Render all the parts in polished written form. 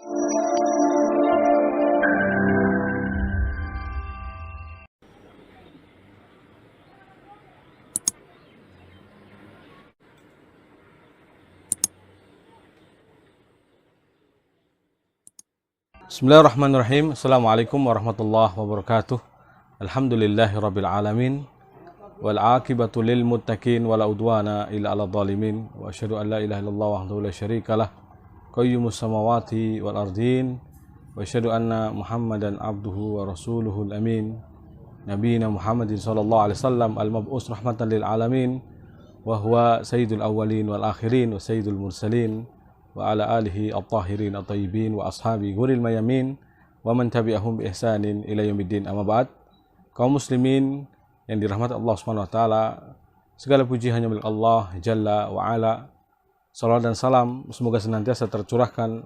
Bismillahirrahmanirrahim. Assalamualaikum warahmatullahi wabarakatuh. Alhamdulillahirabbil alamin. Wal aqibatu lil muttaqin wala udwana illa 'alal zalimin. Wa asyhadu an la ilaha illallah wahdahu la syarikalah. Qayyumus samawati wal ardin. Wa asyhadu anna Muhammadan abduhu wa rasuluhul amin. Nabiyina Muhammadin sallallahu alaihi wasallam al-mab'us rahmatan lil alamin. Wa huwa sayyidul awwalin wal akhirin wa sayyidul mursalin. Wa ala alihi at-tahirin at-tayyibin wa ashabi ghuril mayamin wa man tabi'ahum bi ihsanin ila yaumiddin. Amma ba'd. Kaum muslimin yang dirahmati Allah Subhanahu wa taala, segala puji hanya milik Allah Jalla wa Ala. Salawat dan salam semoga senantiasa tercurahkan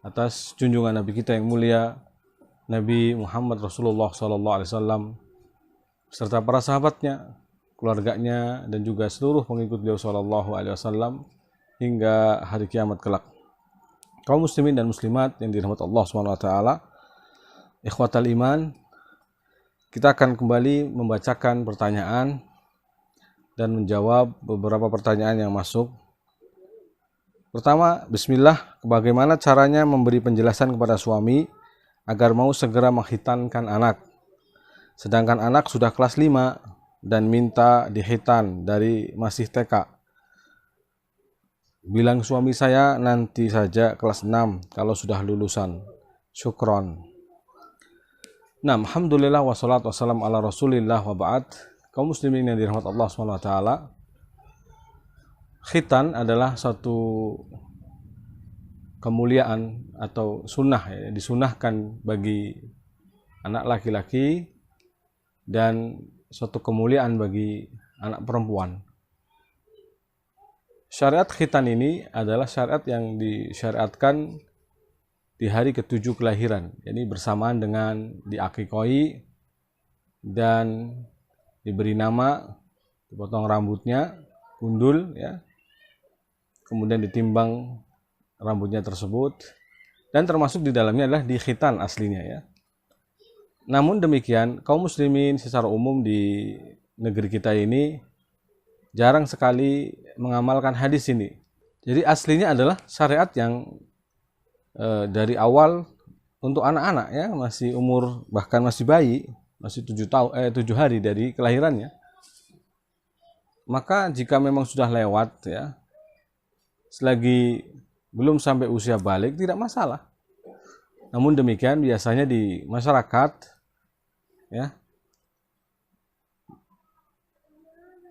atas junjungan Nabi kita yang mulia, Nabi Muhammad Rasulullah sallallahu alaihi wasallam serta para sahabatnya, keluarganya dan juga seluruh pengikut beliau sallallahu alaihi wasallam hingga hari kiamat kelak. Kaum muslimin dan muslimat yang dirahmati Allah Subhanahu wa taala, ikhwatal iman, kita akan kembali membacakan pertanyaan dan menjawab beberapa pertanyaan yang masuk. Pertama, bismillah, bagaimana caranya memberi penjelasan kepada suami agar mau segera menghitankan anak, sedangkan anak sudah kelas 5 dan minta dihitan dari masih TK. Bilang suami saya nanti saja kelas 6 kalau sudah lulusan. Syukron. Nah, alhamdulillah wassalatu wassalamu ala rasulillah wa ba'd. Kaum muslimin yang dirahmati Allah SWT, khitan adalah suatu kemuliaan atau sunnah, ya, disunahkan bagi anak laki-laki dan suatu kemuliaan bagi anak perempuan. Syariat khitan ini adalah syariat yang disyariatkan di hari ke-7 kelahiran, jadi bersamaan dengan diakikoi dan diberi nama, dipotong rambutnya, gundul, ya, kemudian ditimbang rambutnya tersebut, dan termasuk di dalamnya adalah di khitan aslinya, ya. Namun demikian, kaum muslimin secara umum di negeri kita ini jarang sekali mengamalkan hadis ini. Jadi aslinya adalah syariat yang dari awal untuk anak-anak, ya, masih umur bahkan masih bayi, masih 7 hari dari kelahirannya. Maka jika memang sudah lewat, ya, selagi belum sampai usia balik tidak masalah. Namun demikian biasanya di masyarakat, ya,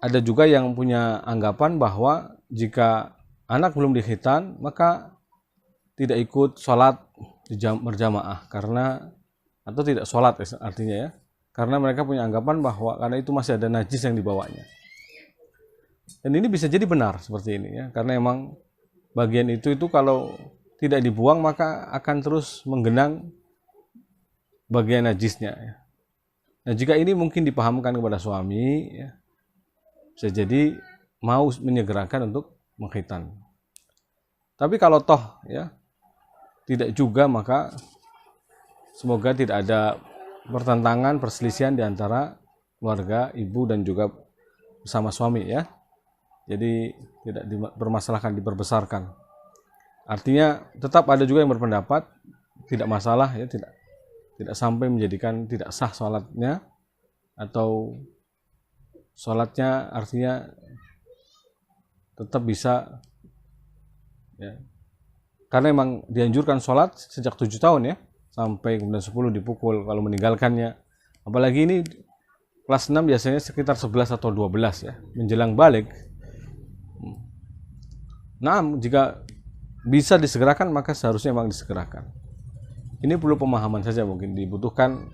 ada juga yang punya anggapan bahwa jika anak belum dikhitan maka tidak ikut sholat berjamaah karena, atau tidak sholat artinya, ya, karena mereka punya anggapan bahwa karena itu masih ada najis yang dibawanya. Dan ini bisa jadi benar seperti ini, ya, karena emang bagian itu kalau tidak dibuang maka akan terus menggenang bagian najisnya, ya. Nah, jika ini mungkin dipahamkan kepada suami, ya, bisa jadi mau menyegerakan untuk mengkhitan. Tapi kalau toh, ya, tidak juga, maka semoga tidak ada pertentangan, perselisihan di antara keluarga, ibu dan juga bersama suami, ya. Jadi tidak dipermasalahkan, diperbesarkan. Artinya tetap ada juga yang berpendapat tidak masalah, ya, tidak sampai menjadikan tidak sah sholatnya, atau sholatnya artinya tetap bisa, ya, karena memang dianjurkan sholat sejak 7 tahun, ya, sampai kemudian 10 dipukul kalau meninggalkannya. Apalagi ini kelas 6 biasanya sekitar 11 atau 12, ya, menjelang balik. Nah, jika bisa disegerakan maka seharusnya memang disegerakan. Ini perlu pemahaman saja, mungkin dibutuhkan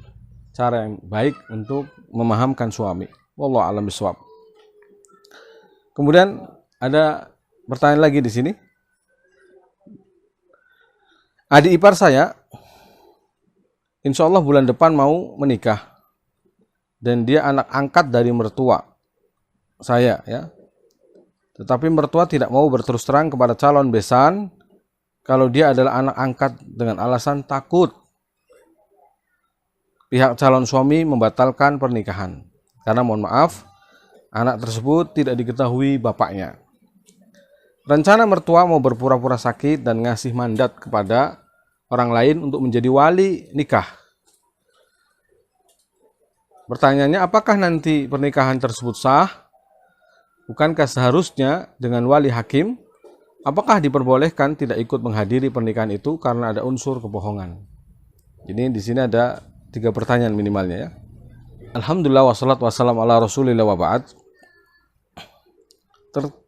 cara yang baik untuk memahamkan suami. Wallahu a'lam bishawab. Kemudian ada pertanyaan lagi di sini. Adik ipar saya, insya Allah bulan depan mau menikah, dan dia anak angkat dari mertua saya, ya. Tetapi mertua tidak mau berterus terang kepada calon besan kalau dia adalah anak angkat dengan alasan takut pihak calon suami membatalkan pernikahan. Karena mohon maaf, anak tersebut tidak diketahui bapaknya. Rencana mertua mau berpura-pura sakit dan ngasih mandat kepada orang lain untuk menjadi wali nikah. Pertanyaannya, apakah nanti pernikahan tersebut sah? Bukankah seharusnya dengan wali hakim? Apakah diperbolehkan tidak ikut menghadiri pernikahan itu karena ada unsur kebohongan? Jadi di sini ada 3 pertanyaan minimalnya ya. Alhamdulillah wassalatu wassalamu ala rasulillah wa ba'd.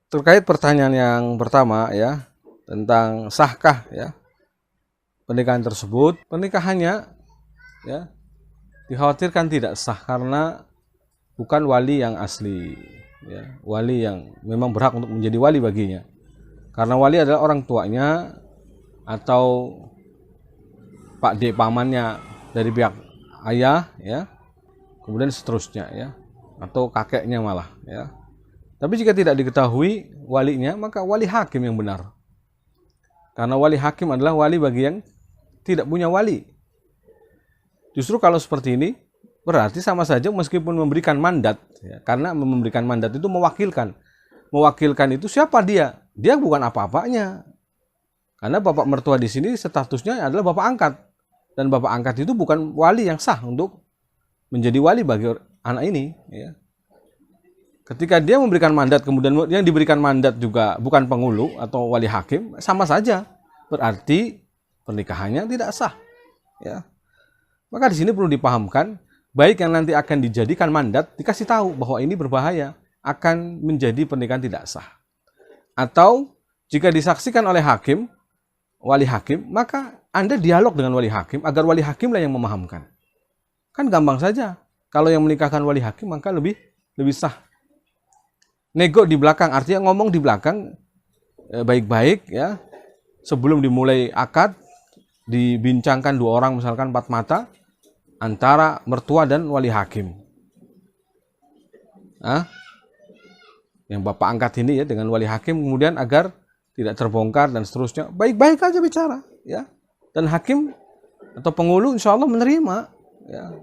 Terkait pertanyaan yang pertama ya, tentang sahkah ya pernikahan tersebut, pernikahannya ya dikhawatirkan tidak sah karena bukan wali yang asli ya, wali yang memang berhak untuk menjadi wali baginya. Karena wali adalah orang tuanya atau pak de pamannya dari pihak ayah ya, kemudian seterusnya ya, atau kakeknya malah ya. Tapi jika tidak diketahui walinya, maka wali hakim yang benar. Karena wali hakim adalah wali bagi yang tidak punya wali. Justru kalau seperti ini, berarti sama saja meskipun memberikan mandat. Ya, karena memberikan mandat itu mewakilkan. Mewakilkan itu siapa dia? Dia bukan apa-apanya. Karena bapak mertua di sini statusnya adalah bapak angkat. Dan bapak angkat itu bukan wali yang sah untuk menjadi wali bagi anak ini. Ya. Ketika dia memberikan mandat, kemudian yang diberikan mandat juga bukan penghulu atau wali hakim, sama saja. Berarti pernikahannya tidak sah. Ya. Maka di sini perlu dipahamkan, baik yang nanti akan dijadikan mandat, dikasih tahu bahwa ini berbahaya, akan menjadi pernikahan tidak sah. Atau jika disaksikan oleh hakim, wali hakim, maka Anda dialog dengan wali hakim agar wali hakimlah yang memahamkan. Kan gampang saja. Kalau yang menikahkan wali hakim maka lebih sah. Nego di belakang, artinya ngomong di belakang baik-baik ya. Sebelum dimulai akad, dibincangkan 2 orang misalkan 4 mata antara mertua dan wali hakim. Yang bapak angkat ini ya dengan wali hakim, kemudian agar tidak terbongkar dan seterusnya. Baik-baik aja bicara ya. Dan hakim atau penghulu insya Allah menerima ya.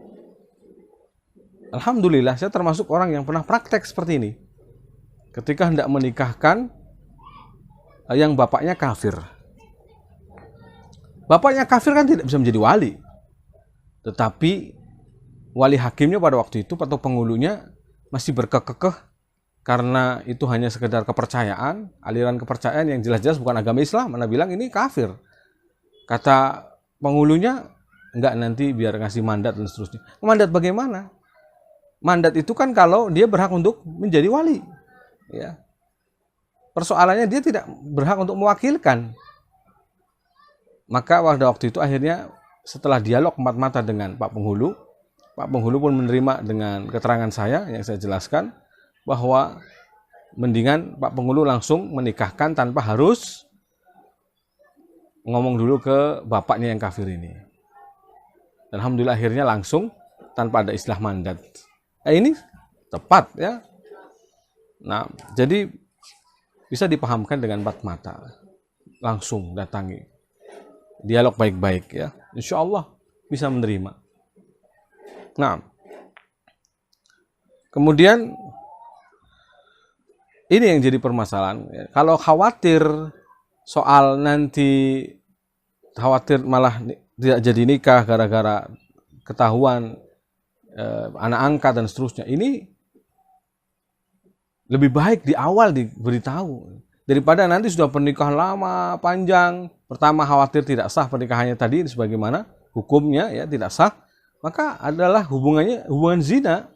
Alhamdulillah saya termasuk orang yang pernah praktek seperti ini. Ketika hendak menikahkan yang bapaknya kafir. Bapaknya kafir kan tidak bisa menjadi wali. Tetapi wali hakimnya pada waktu itu atau penghulunya masih berkekeh karena itu hanya sekedar kepercayaan, aliran kepercayaan yang jelas-jelas bukan agama Islam. Mana bilang ini kafir. Kata penghulunya, enggak, nanti biar ngasih mandat dan seterusnya. Mandat bagaimana? Mandat itu kan kalau dia berhak untuk menjadi wali. Ya. Persoalannya dia tidak berhak untuk mewakilkan. Maka pada waktu itu akhirnya setelah dialog 4 mata dengan Pak Penghulu pun menerima dengan keterangan saya yang saya jelaskan bahwa mendingan Pak Penghulu langsung menikahkan tanpa harus ngomong dulu ke bapaknya yang kafir ini. Dan alhamdulillah akhirnya langsung tanpa ada istilah mandat. Ini tepat ya. Nah, jadi bisa dipahamkan dengan 4 mata. Langsung datangi. Dialog baik-baik ya. Insya Allah bisa menerima. Nah, kemudian ini yang jadi permasalahan. Kalau khawatir soal nanti khawatir malah tidak jadi nikah gara-gara ketahuan anak angkat dan seterusnya. Ini lebih baik di awal diberitahu daripada nanti sudah pernikahan lama panjang. Pertama khawatir tidak sah pernikahannya tadi sebagaimana hukumnya ya tidak sah, maka adalah hubungan zina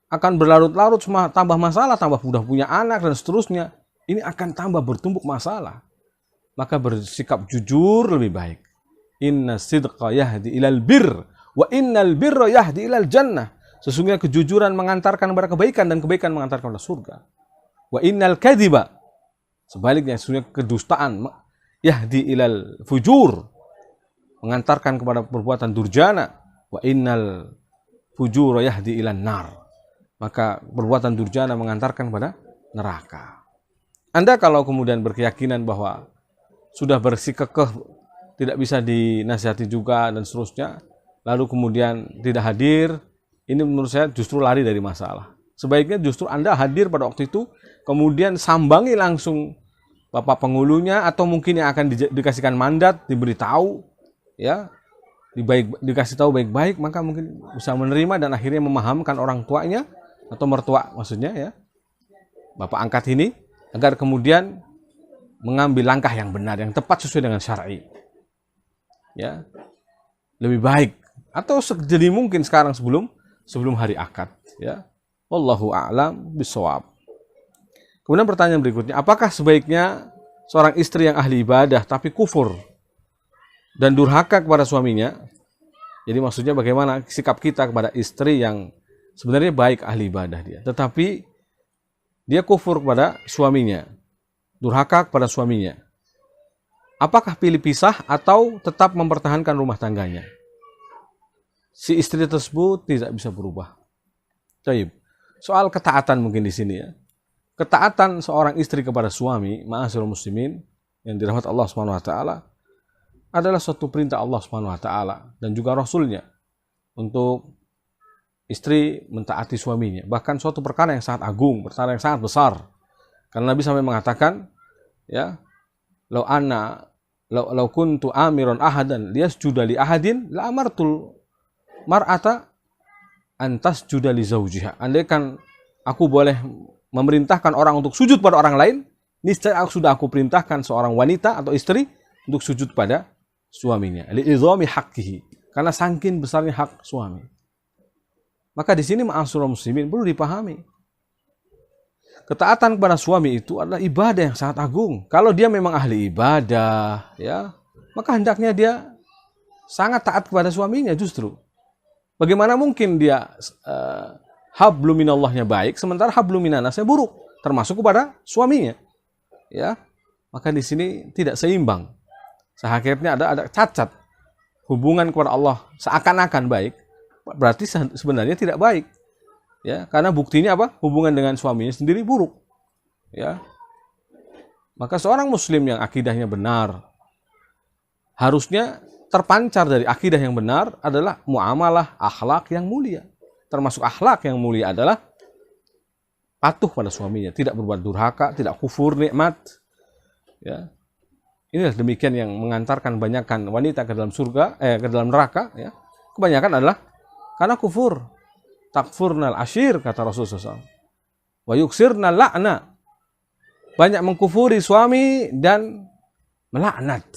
akan berlarut-larut, tambah masalah, tambah udah punya anak dan seterusnya. Ini akan tambah bertumpuk masalah. Maka bersikap jujur lebih baik. Inna sidqa yahdi ilal bir wa innal birra yahdi ilal jannah. Sesungguhnya kejujuran mengantarkan kepada kebaikan dan kebaikan mengantarkan kepada surga. Wa innal kadhiba, sebaliknya sesungguhnya kedustaan yahdi ilal fujur, mengantarkan kepada perbuatan durjana. Wa innal fujura yahdi ilan nar, maka perbuatan durjana mengantarkan kepada neraka. Anda kalau kemudian berkeyakinan bahwa sudah bersikukuh tidak bisa dinasihati juga dan seterusnya, lalu kemudian tidak hadir, ini menurut saya justru lari dari masalah. Sebaiknya justru Anda hadir pada waktu itu, kemudian sambangi langsung bapak penghulunya, atau mungkin yang akan dikasihkan mandat, diberitahu, ya, dikasih tahu baik-baik, maka mungkin bisa menerima dan akhirnya memahamkan orang tuanya atau mertua maksudnya, ya, bapak angkat ini, agar kemudian mengambil langkah yang benar, yang tepat sesuai dengan syar'i, ya, lebih baik, atau sejadi mungkin sekarang sebelum hari akad, ya. Wallahu a'lam bishawab. Kemudian pertanyaan berikutnya, apakah sebaiknya seorang istri yang ahli ibadah tapi kufur dan durhaka kepada suaminya? Jadi maksudnya bagaimana sikap kita kepada istri yang sebenarnya baik ahli ibadah dia, tetapi dia kufur kepada suaminya, durhaka kepada suaminya. Apakah pilih pisah atau tetap mempertahankan rumah tangganya? Si istri tersebut tidak bisa berubah. Baik. Soal ketaatan mungkin di sini, ya. Ketaatan seorang istri kepada suami, ma'asyiral muslimin yang dirahmati Allah Subhanahu wa taala, adalah suatu perintah Allah Subhanahu wa taala dan juga Rasulnya untuk istri mentaati suaminya. Bahkan suatu perkara yang sangat agung, perkara yang sangat besar. Karena Nabi sampai mengatakan, ya, lau kuntu amiron ahadan liyasjuda li ahadin la amartul mar'ata antas juda li zaujiha. Andai kan aku boleh memerintahkan orang untuk sujud pada orang lain, niscaya sudah aku perintahkan seorang wanita atau istri untuk sujud pada suaminya. Li'idhami haqqihi, karena saking besarnya hak suami. Maka di sini ma'asyiral muslimin perlu dipahami. Ketaatan kepada suami itu adalah ibadah yang sangat agung. Kalau dia memang ahli ibadah, ya, maka hendaknya dia sangat taat kepada suaminya justru. Bagaimana mungkin dia hablum minallahnya baik, sementara hablum minannasnya buruk, termasuk kepada suaminya, ya. Maka di sini tidak seimbang. Seakhirnya ada cacat. Hubungan kepada Allah seakan-akan baik, berarti sebenarnya tidak baik, ya. Karena buktinya apa? Hubungan dengan suaminya sendiri buruk, ya. Maka seorang muslim yang akidahnya benar harusnya terpancar dari akidah yang benar adalah muamalah akhlak yang mulia. Termasuk akhlak yang mulia adalah patuh pada suaminya, tidak berbuat durhaka, tidak kufur nikmat, ya. Inilah demikian yang mengantarkan banyakkan wanita ke dalam surga, ke dalam neraka, ya. Kebanyakan adalah karena kufur. Takfurnal ashir, kata Rasulullah SAW. Wa yuksirnal la'na. Banyak mengkufuri suami dan melaknat.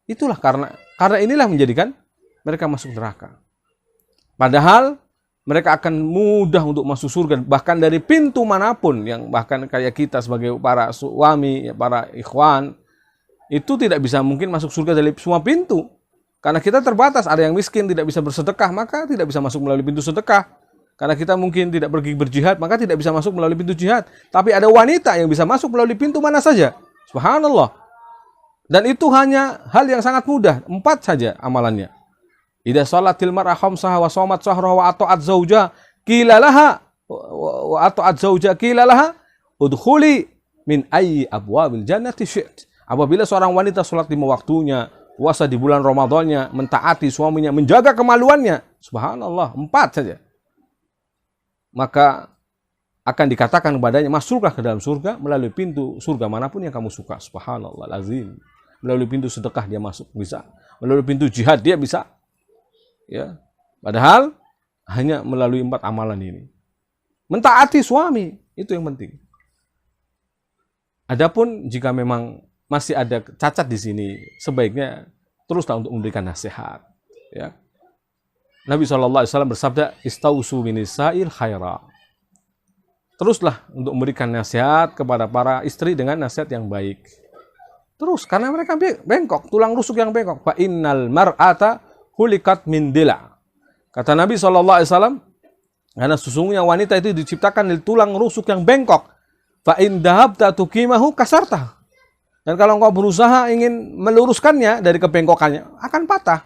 Itulah karena inilah menjadikan mereka masuk neraka. Padahal mereka akan mudah untuk masuk surga, bahkan dari pintu manapun, yang bahkan kayak kita sebagai para suami, para ikhwan, itu tidak bisa mungkin masuk surga dari semua pintu. Karena kita terbatas, ada yang miskin tidak bisa bersedekah, maka tidak bisa masuk melalui pintu sedekah. Karena kita mungkin tidak pergi berjihad, maka tidak bisa masuk melalui pintu jihad. Tapi ada wanita yang bisa masuk melalui pintu mana saja. Subhanallah. Dan itu hanya hal yang sangat mudah, 4 saja amalannya. Idza shalatil mar'a khamsaha wa shamat shahraha wa ata'at zauja qila laha wa ata'at zauja qila laha udkhuli min ayyi abwabil jannati syi'ti. Apabila seorang wanita salat 5 waktunya, puasa di bulan Ramadannya, mentaati suaminya, menjaga kemaluannya, subhanallah, 4 saja, maka akan dikatakan kepadanya, masuklah ke dalam surga melalui pintu surga manapun yang kamu suka. Subhanallah lazim. Melalui pintu sedekah dia masuk, bisa. Melalui pintu jihad dia bisa. Ya. Padahal hanya melalui 4 amalan ini. Mentaati suami, itu yang penting. Adapun jika memang masih ada cacat di sini, sebaiknya teruslah untuk memberikan nasihat, ya. Nabi SAW bersabda, istausu binisa'il khaira. Teruslah untuk memberikan nasihat kepada para istri dengan nasihat yang baik. Terus, karena mereka bengkok, tulang rusuk yang bengkok. Fa innal mar'ata hulikat min dila. Kata Nabi SAW, karena sesungguhnya wanita itu diciptakan dari tulang rusuk yang bengkok. Fa in dahabta tuqimahu kasarta. Dan kalau engkau berusaha ingin meluruskannya dari kebengkokannya, akan patah.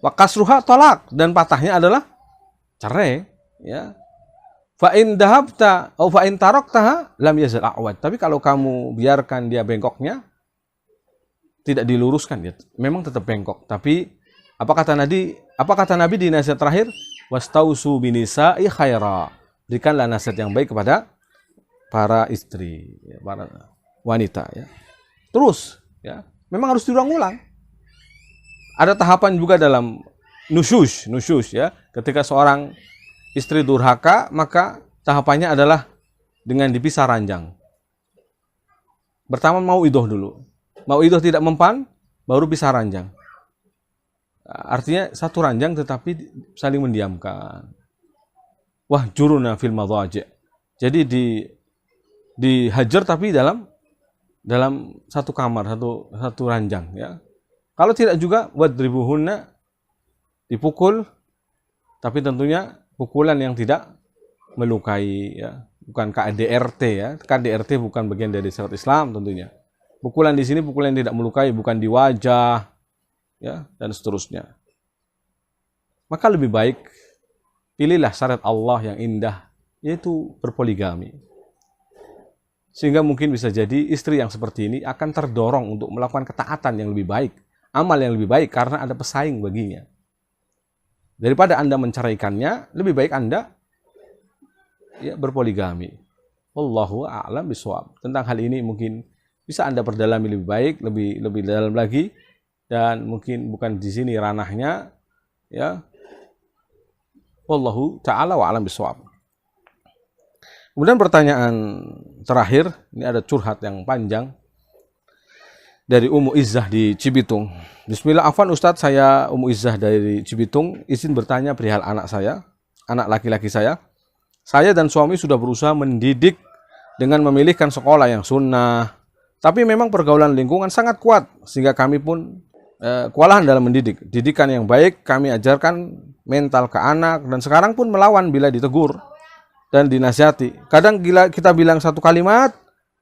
Wa kasruha tolak, dan patahnya adalah cerai, ya. Fa in dahabta atau fa in taraktaha lam yazal a'wad. Tapi kalau kamu biarkan dia bengkoknya, tidak diluruskan ya, memang tetap bengkok. Tapi apa kata Nabi? Di nasihat terakhir? Wastausu binisa'i khaira. Berikanlah nasihat yang baik kepada para istri, ya, para wanita ya. Terus ya, memang harus diulang-ulang. Ada tahapan juga dalam nusyus ya. Ketika seorang istri durhaka, maka tahapannya adalah dengan dipisah ranjang. Pertama mauidhah dulu. Mauidhah tidak mempan, baru pisah ranjang. Artinya satu ranjang tetapi saling mendiamkan. Wahjuruna fil madhaji'. Jadi dihajar tapi dalam satu kamar, satu ranjang ya. Kalau tidak juga wadribuhunna, dipukul, tapi tentunya pukulan yang tidak melukai ya. Bukan KDRT ya. KDRT bukan bagian dari syariat Islam tentunya. Pukulan di sini pukulan yang tidak melukai, bukan di wajah ya, dan seterusnya. Maka lebih baik pilihlah syariat Allah yang indah, yaitu berpoligami. Sehingga mungkin bisa jadi istri yang seperti ini akan terdorong untuk melakukan ketaatan yang lebih baik, amal yang lebih baik karena ada pesaing baginya. Daripada Anda menceraikannya, lebih baik Anda ya berpoligami. Wallahu a'lam bishawab. Tentang hal ini mungkin bisa Anda perdalami lebih baik, lebih dalam lagi, dan mungkin bukan di sini ranahnya ya. Wallahu ta'ala wa a'lam bishawab. Kemudian pertanyaan terakhir, ini ada curhat yang panjang dari Ummu Izzah di Cibitung. Bismillah, afwan Ustadz, saya Ummu Izzah dari Cibitung, izin bertanya perihal anak saya, anak laki-laki saya. Saya dan suami sudah berusaha mendidik dengan memilihkan sekolah yang sunnah. Tapi memang pergaulan lingkungan sangat kuat, sehingga kami pun kewalahan dalam mendidik. Didikan yang baik kami ajarkan mental ke anak, dan sekarang pun melawan bila ditegur dan dinasihati. Kadang kita bilang satu kalimat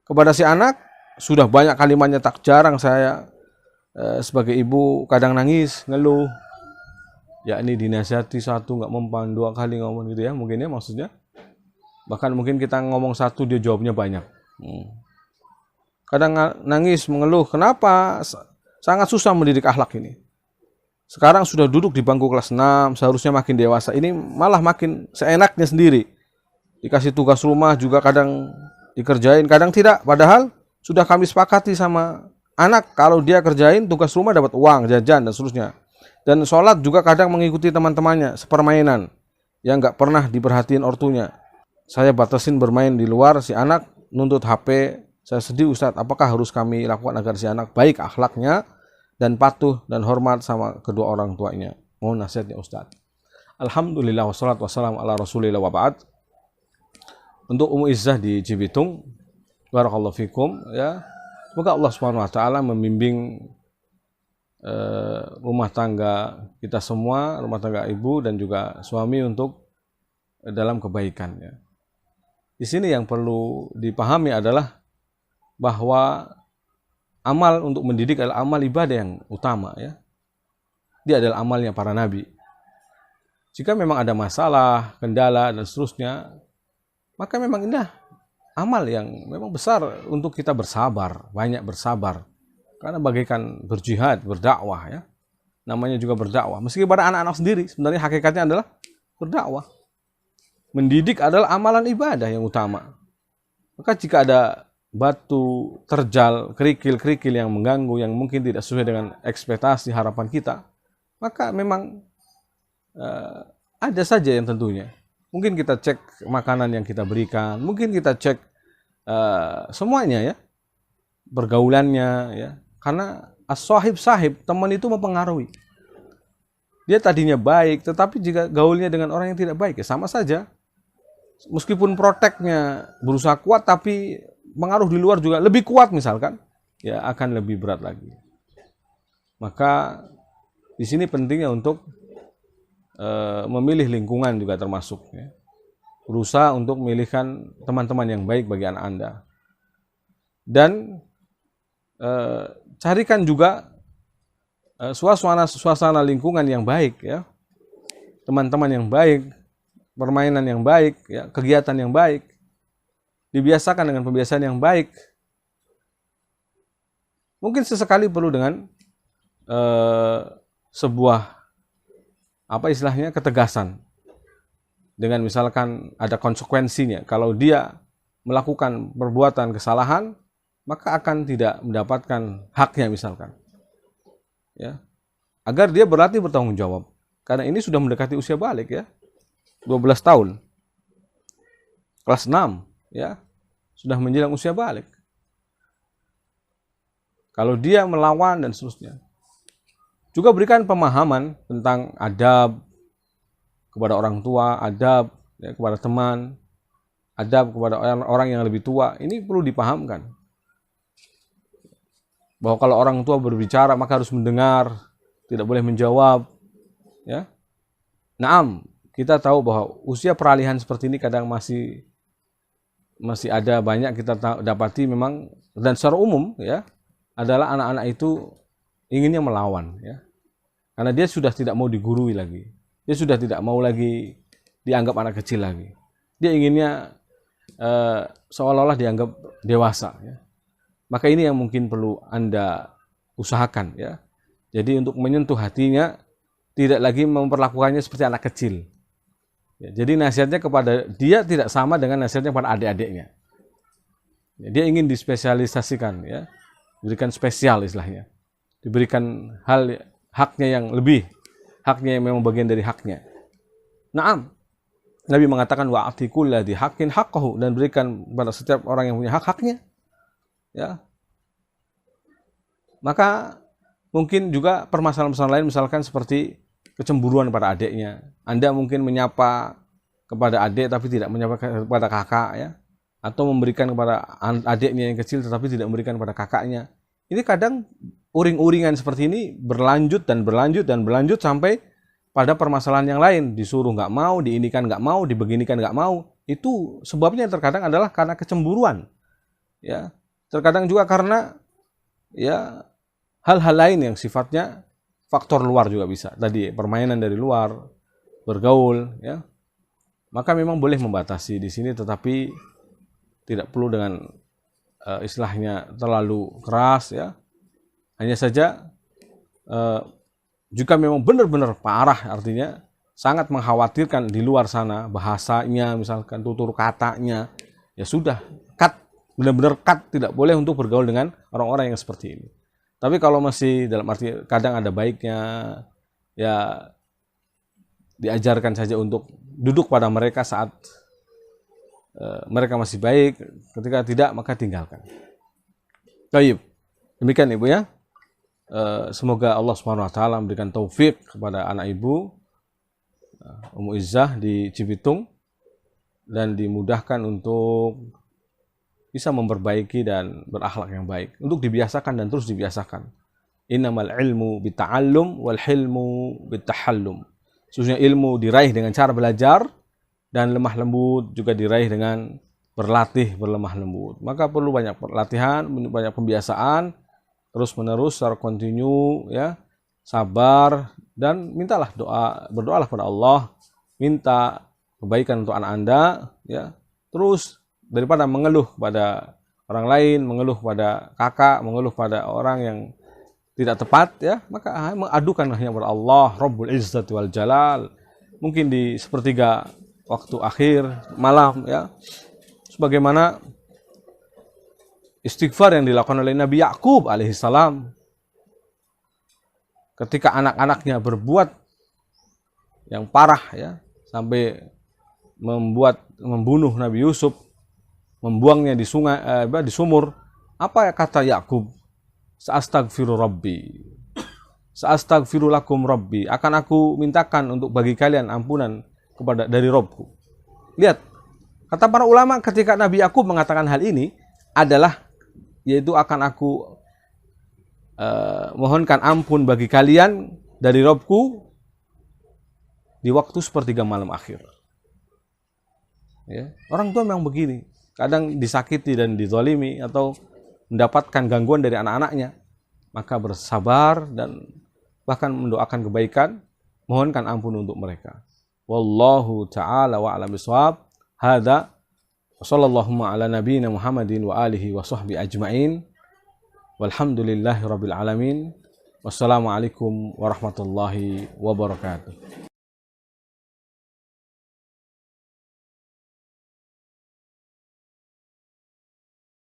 kepada si anak, sudah banyak kalimatnya, tak jarang saya sebagai ibu kadang nangis, ngeluh. Ya ini dinasihati satu nggak mempan, dua kali ngomong gitu ya, mungkin ya maksudnya. Bahkan mungkin kita ngomong satu, dia jawabnya banyak. Kadang nangis, mengeluh, kenapa sangat susah mendidik akhlak ini. Sekarang sudah duduk di bangku kelas 6, seharusnya makin dewasa. Ini malah makin seenaknya sendiri. Dikasih tugas rumah juga kadang dikerjain, kadang tidak. Padahal sudah kami sepakati sama anak, kalau dia kerjain tugas rumah dapat uang, jajan, dan seterusnya. Dan sholat juga kadang mengikuti teman-temannya, sepermainan, yang nggak pernah diperhatiin ortunya. Saya batasin bermain di luar, si anak nuntut HP. Saya sedih Ustadz, apakah harus kami lakukan agar si anak baik akhlaknya dan patuh dan hormat sama kedua orang tuanya? Mohon nasihatnya Ustadz. Alhamdulillah wassalatu wassalamu ala rasulillah wa ba'd. Untuk Ummu Izzah di Cibitung, barakallahu fikum ya. Semoga Allah Subhanahu wa taala membimbing rumah tangga kita semua, rumah tangga ibu dan juga suami untuk dalam kebaikan ya. Di sini yang perlu dipahami adalah bahwa amal untuk mendidik adalah amal ibadah yang utama ya. Dia adalah amalnya para nabi. Jika memang ada masalah, kendala dan seterusnya, maka memang indah amal yang memang besar untuk kita bersabar, banyak bersabar. Karena bagaikan berjihad, berdakwah ya. Namanya juga berdakwah. Meski pada anak-anak sendiri, sebenarnya hakikatnya adalah berdakwah. Mendidik adalah amalan ibadah yang utama. Maka jika ada batu, terjal, kerikil-kerikil yang mengganggu, yang mungkin tidak sesuai dengan ekspektasi harapan kita, maka memang ada saja yang tentunya. Mungkin kita cek makanan yang kita berikan, mungkin kita cek semuanya ya, pergaulannya ya. Karena as-sahib, teman itu mempengaruhi. Dia tadinya baik, tetapi jika gaulnya dengan orang yang tidak baik, ya sama saja. Meskipun proteknya berusaha kuat, tapi pengaruh di luar juga lebih kuat misalkan, ya akan lebih berat lagi. Maka di sini pentingnya untuk memilih lingkungan juga termasuk. Ya. Berusaha untuk memilihkan teman-teman yang baik bagi anak Anda. Dan carikan juga suasana lingkungan yang baik, ya, teman-teman yang baik, permainan yang baik, ya, kegiatan yang baik, dibiasakan dengan pembiasaan yang baik. Mungkin sesekali perlu dengan sebuah ketegasan, dengan misalkan ada konsekuensinya. Kalau dia melakukan perbuatan kesalahan, maka akan tidak mendapatkan haknya misalkan. Ya. Agar dia berlatih bertanggung jawab. Karena ini sudah mendekati usia balik ya. 12 tahun. Kelas 6 ya. Sudah menjelang usia balik. Kalau dia melawan dan seterusnya. Juga berikan pemahaman tentang adab kepada orang tua, adab ya, kepada teman, adab kepada orang yang lebih tua. Ini perlu dipahamkan. Bahwa kalau orang tua berbicara maka harus mendengar, tidak boleh menjawab. Ya. Naam, kita tahu bahwa usia peralihan seperti ini kadang masih ada banyak kita dapati memang, dan secara umum ya, adalah anak-anak itu inginnya melawan ya. Karena dia sudah tidak mau digurui lagi. Dia sudah tidak mau lagi dianggap anak kecil lagi. Dia inginnya seolah-olah dianggap dewasa ya. Maka ini yang mungkin perlu Anda usahakan ya. Jadi untuk menyentuh hatinya, tidak lagi memperlakukannya seperti anak kecil. Ya, jadi nasihatnya kepada dia tidak sama dengan nasihatnya pada adik-adiknya. Ya, dia ingin dispesialisasikan ya. Diberikan spesial istilahnya. Diberikan haknya yang lebih. Haknya yang memang bagian dari haknya. Naam. Nabi mengatakan wa'ati kulladzi haqqin haqqahu, dan berikan pada setiap orang yang punya hak-haknya. Ya. Maka mungkin juga permasalahan-permasalahan lain misalkan seperti kecemburuan pada adiknya. Anda mungkin menyapa kepada adik tapi tidak menyapa kepada kakak ya. Atau memberikan kepada adiknya yang kecil tetapi tidak memberikan kepada kakaknya. Ini kadang uring-uringan seperti ini berlanjut sampai pada permasalahan yang lain. Disuruh nggak mau, diinikan nggak mau, dibeginikan nggak mau. Itu sebabnya terkadang adalah karena kecemburuan. Ya. Terkadang juga karena ya hal-hal lain yang sifatnya faktor luar juga bisa. Tadi permainan dari luar, bergaul ya. Maka memang boleh membatasi di sini, tetapi tidak perlu dengan istilahnya terlalu keras ya. Hanya saja jika memang benar-benar parah, artinya sangat mengkhawatirkan di luar sana, bahasanya misalkan, tutur katanya, ya sudah, cut, benar-benar cut, tidak boleh untuk bergaul dengan orang-orang yang seperti ini. Tapi kalau masih dalam arti kadang ada baiknya, ya diajarkan saja untuk duduk pada mereka saat mereka masih baik. Ketika tidak, maka tinggalkan. Baik, demikian Ibu ya. Semoga Allah Subhanahu wa taala memberikan taufik kepada anak Ibu Ummu Izzah di Cibitung, dan dimudahkan untuk bisa memperbaiki dan berakhlak yang baik, untuk dibiasakan dan terus dibiasakan. Innamal ilmu bitta'allum wal hilmu bittahallum. Sesungguhnya ilmu diraih dengan cara belajar, dan lemah lembut juga diraih dengan berlatih berlemah lembut. Maka perlu banyak latihan, banyak pembiasaan, terus menerus secara kontinu ya, sabar, dan mintalah berdoalah kepada Allah, minta kebaikan untuk anak Anda ya. Terus daripada mengeluh pada orang lain, mengeluh pada kakak, mengeluh pada orang yang tidak tepat ya, maka mengadukan hanya kepada Allah Rabbul Izzati wal Jalal. Mungkin di sepertiga waktu akhir malam ya, sebagaimana istighfar yang dilakukan oleh Nabi Yakub alaihissalam ketika anak-anaknya berbuat yang parah ya, sampai membunuh Nabi Yusuf, membuangnya di sungai, di sumur. Apa kata Yakub? Sa'astaghfiru Rabbi, sa'astaghfiru lakum Rabbi, akan aku mintakan untuk bagi kalian ampunan dari Robku. Lihat, kata para ulama ketika Nabi Yakub mengatakan hal ini adalah, yaitu akan aku mohonkan ampun bagi kalian dari Robku di waktu sepertiga malam akhir. Ya, orang tua memang begini, kadang disakiti dan dizalimi atau mendapatkan gangguan dari anak-anaknya, maka bersabar dan bahkan mendoakan kebaikan, mohonkan ampun untuk mereka. Wallahu ta'ala wa a'lam bishawab. Hadza sallallahu ala nabiyyina Muhammadin wa alihi wa sahbihi ajma'in. Walhamdulillahirabbil alamin. Wassalamualaikum warahmatullahi wabarakatuh.